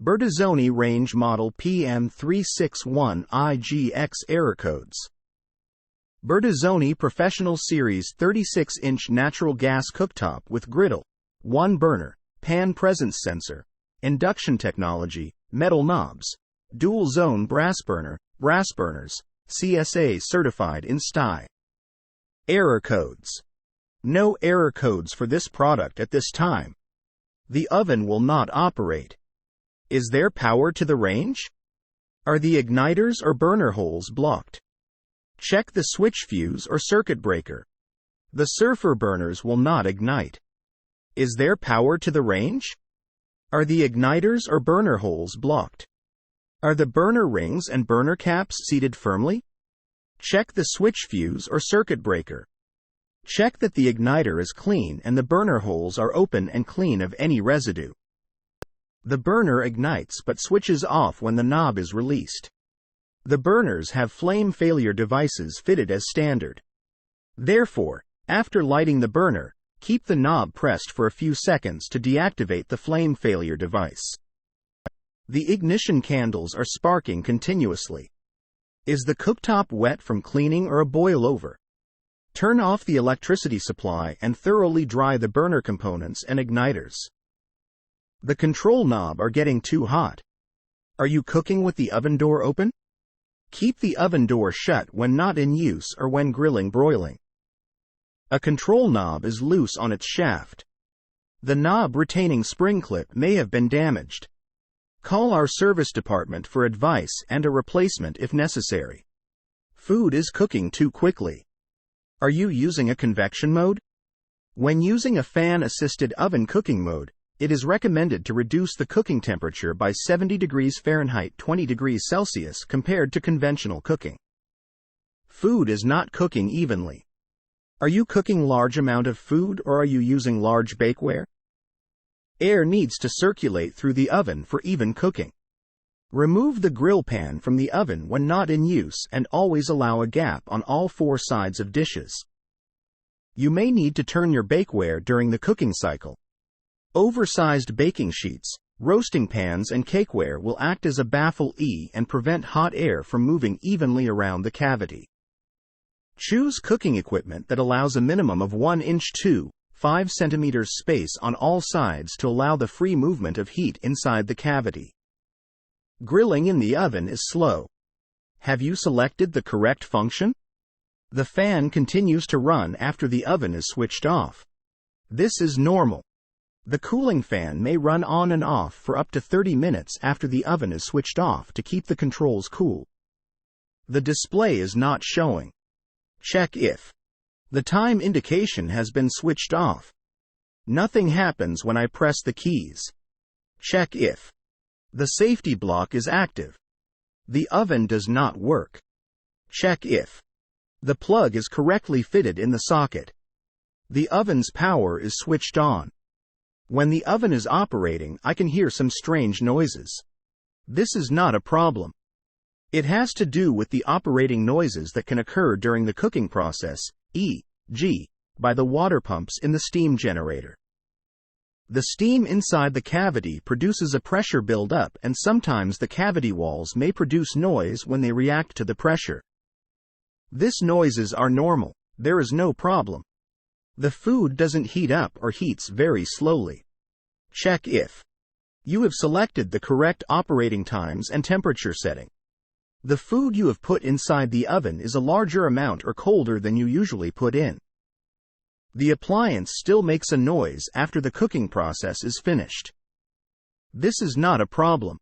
Bertazzoni range model PM361IGX error codes. Bertazzoni Professional Series 36-inch natural gas cooktop with griddle, 1 burner, pan presence sensor, induction technology, metal knobs, dual zone brass burners, CSA certified in STI. Error codes. No error codes for this product at this time. The oven will not operate. Is there power to the range? Are the igniters or burner holes blocked? Check the switch fuse or circuit breaker. The surfer burners will not ignite. Is there power to the range? Are the igniters or burner holes blocked? Are the burner rings and burner caps seated firmly? Check the switch fuse or circuit breaker. Check that the igniter is clean and the burner holes are open and clean of any residue. The burner ignites but switches off when the knob is released. The burners have flame failure devices fitted as standard. Therefore, after lighting the burner, keep the knob pressed for a few seconds to deactivate the flame failure device. The ignition candles are sparking continuously. Is the cooktop wet from cleaning or a boil over? Turn off the electricity supply and thoroughly dry the burner components and igniters. The control knob are getting too hot. Are you cooking with the oven door open? Keep the oven door shut when not in use or when grilling broiling. A control knob is loose on its shaft. The knob retaining spring clip may have been damaged. Call our service department for advice and a replacement if necessary. Food is cooking too quickly. Are you using a convection mode? When using a fan-assisted oven cooking mode, it is recommended to reduce the cooking temperature by 70 degrees Fahrenheit 20 degrees Celsius compared to conventional cooking. Food is not cooking evenly. Are you cooking large amount of food or are you using large bakeware? Air needs to circulate through the oven for even cooking. Remove the grill pan from the oven when not in use and always allow a gap on all 4 sides of dishes. You may need to turn your bakeware during the cooking cycle. Oversized baking sheets, roasting pans and cakeware will act as a baffle and prevent hot air from moving evenly around the cavity. Choose cooking equipment that allows a minimum of 1 inch 5 centimeters space on all sides to allow the free movement of heat inside the cavity. Grilling in the oven is slow. Have you selected the correct function? The fan continues to run after the oven is switched off. This is normal. The cooling fan may run on and off for up to 30 minutes after the oven is switched off to keep the controls cool. The display is not showing. Check if the time indication has been switched off. Nothing happens when I press the keys. Check if the safety block is active. The oven does not work. Check if the plug is correctly fitted in the socket. The oven's power is switched on. When the oven is operating, I can hear some strange noises. This is not a problem. It has to do with the operating noises that can occur during the cooking process, e.g., by the water pumps in the steam generator. The steam inside the cavity produces a pressure buildup and sometimes the cavity walls may produce noise when they react to the pressure. These noises are normal, there is no problem. The food doesn't heat up or heats very slowly. Check if you have selected the correct operating times and temperature setting. The food you have put inside the oven is a larger amount or colder than you usually put in. The appliance still makes a noise after the cooking process is finished. This is not a problem.